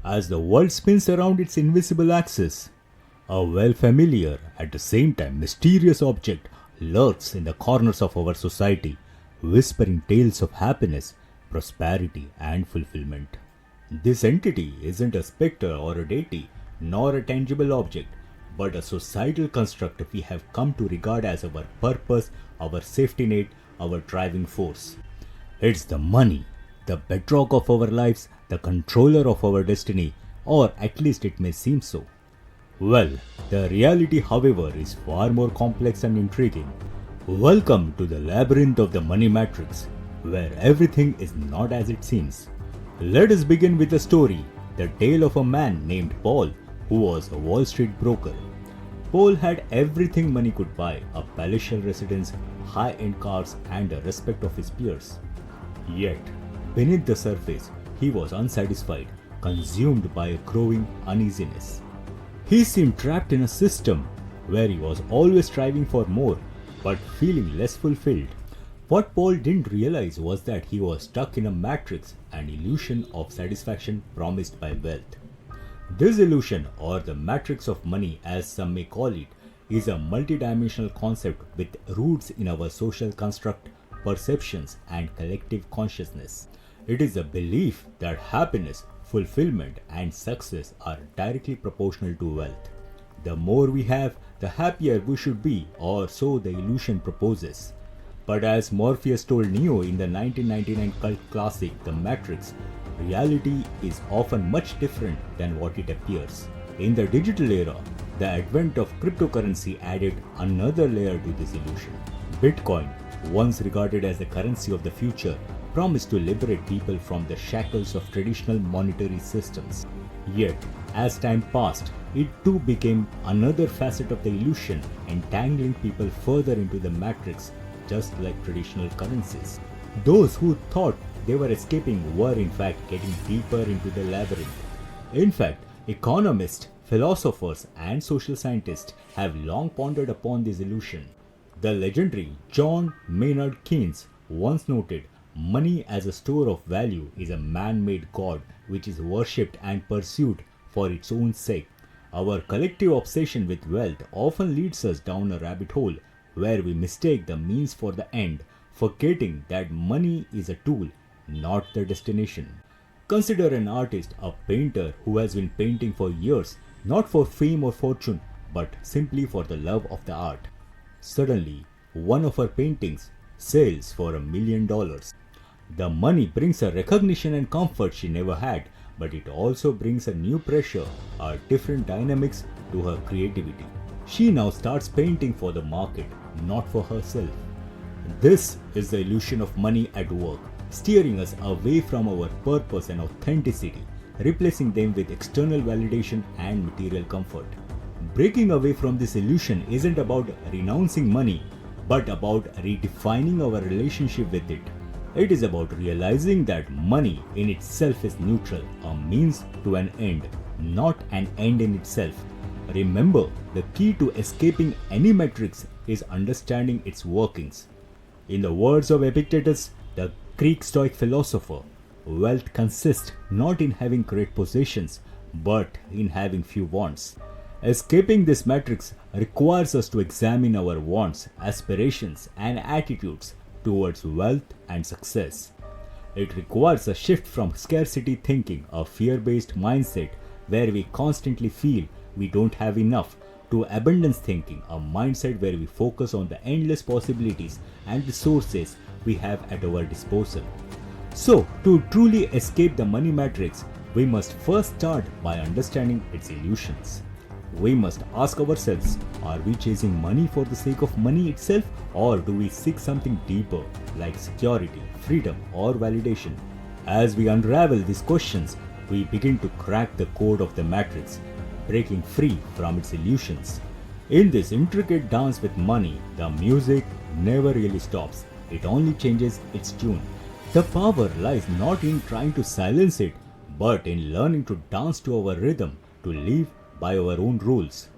as the world spins around its invisible axis. A well familiar, at the same time mysterious object lurks in the corners of our society, whispering tales of happiness, prosperity, and fulfillment. This entity isn't a spectre or a deity, nor a tangible object, but a societal construct we have come to regard as our purpose, our safety net, our driving force. It's the money, the bedrock of our lives, the controller of our destiny, or at least it may seem so. Well, the reality, however, is far more complex and intriguing. Welcome to the labyrinth of the money matrix, where everything is not as it seems. Let us begin with a story, the tale of a man named Paul, who was a Wall Street broker. Paul had everything money could buy, a palatial residence, high-end cars, and the respect of his peers. Yet, beneath the surface, he was unsatisfied, consumed by a growing uneasiness. He seemed trapped in a system where he was always striving for more, but feeling less fulfilled. What Paul didn't realize was that he was stuck in a matrix, an illusion of satisfaction promised by wealth. This illusion, or the matrix of money as some may call it, is a multidimensional concept with roots in our social construct, perceptions, and collective consciousness. It is a belief that happiness, fulfillment, and success are directly proportional to wealth. The more we have, the happier we should be, or so the illusion proposes. But as Morpheus told Neo in the 1999 cult classic The Matrix, reality is often much different than what it appears. In the digital era, the advent of cryptocurrency added another layer to this illusion. Bitcoin, once regarded as the currency of the future, promised to liberate people from the shackles of traditional monetary systems. Yet, as time passed, it too became another facet of the illusion, entangling people further into the matrix, just like traditional currencies. Those who thought they were escaping were in fact getting deeper into the labyrinth. In fact, economists, philosophers, and social scientists have long pondered upon this illusion. The legendary John Maynard Keynes once noted, "Money as a store of value is a man-made god which is worshipped and pursued for its own sake." Our collective obsession with wealth often leads us down a rabbit hole where we mistake the means for the end, forgetting that money is a tool, not the destination. Consider an artist, a painter who has been painting for years, not for fame or fortune, but simply for the love of the art. Suddenly, one of her paintings sells for $1 million. The money brings her recognition and comfort she never had, but it also brings a new pressure, a different dynamics to her creativity. She now starts painting for the market, not for herself. This is the illusion of money at work, steering us away from our purpose and authenticity, replacing them with external validation and material comfort. Breaking away from this illusion isn't about renouncing money, but about redefining our relationship with it. It is about realizing that money in itself is neutral, a means to an end, not an end in itself. Remember, the key to escaping any matrix is understanding its workings. In the words of Epictetus, the Greek Stoic philosopher, wealth consists not in having great possessions, but in having few wants. Escaping this matrix requires us to examine our wants, aspirations, and attitudes towards wealth and success. It requires a shift from scarcity thinking, a fear-based mindset where we constantly feel we don't have enough, to abundance thinking, a mindset where we focus on the endless possibilities and resources we have at our disposal. So, to truly escape the money matrix, we must first start by understanding its illusions. We must ask ourselves, are we chasing money for the sake of money itself, or do we seek something deeper like security, freedom, or validation? As we unravel these questions, we begin to crack the code of the matrix, breaking free from its illusions. In this intricate dance with money, the music never really stops. It only changes its tune. The power lies not in trying to silence it, but in learning to dance to our rhythm, to live by our own rules.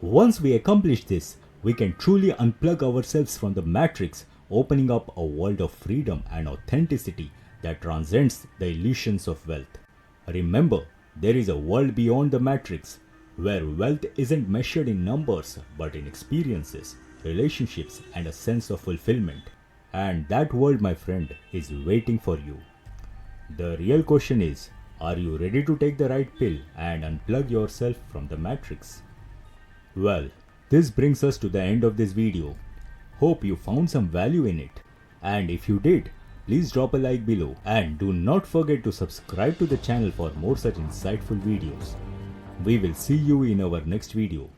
Once we accomplish this, we can truly unplug ourselves from the matrix, opening up a world of freedom and authenticity that transcends the illusions of wealth. Remember, There is a world beyond the matrix where wealth isn't measured in numbers but in experiences, relationships, and a sense of fulfillment. And that world, my friend, is waiting for you. The real question is, are you ready to take the right pill and unplug yourself from the matrix? Well, this brings us to the end of this video. Hope you found some value in it. And if you did, please drop a like below and do not forget to subscribe to the channel for more such insightful videos. We will see you in our next video.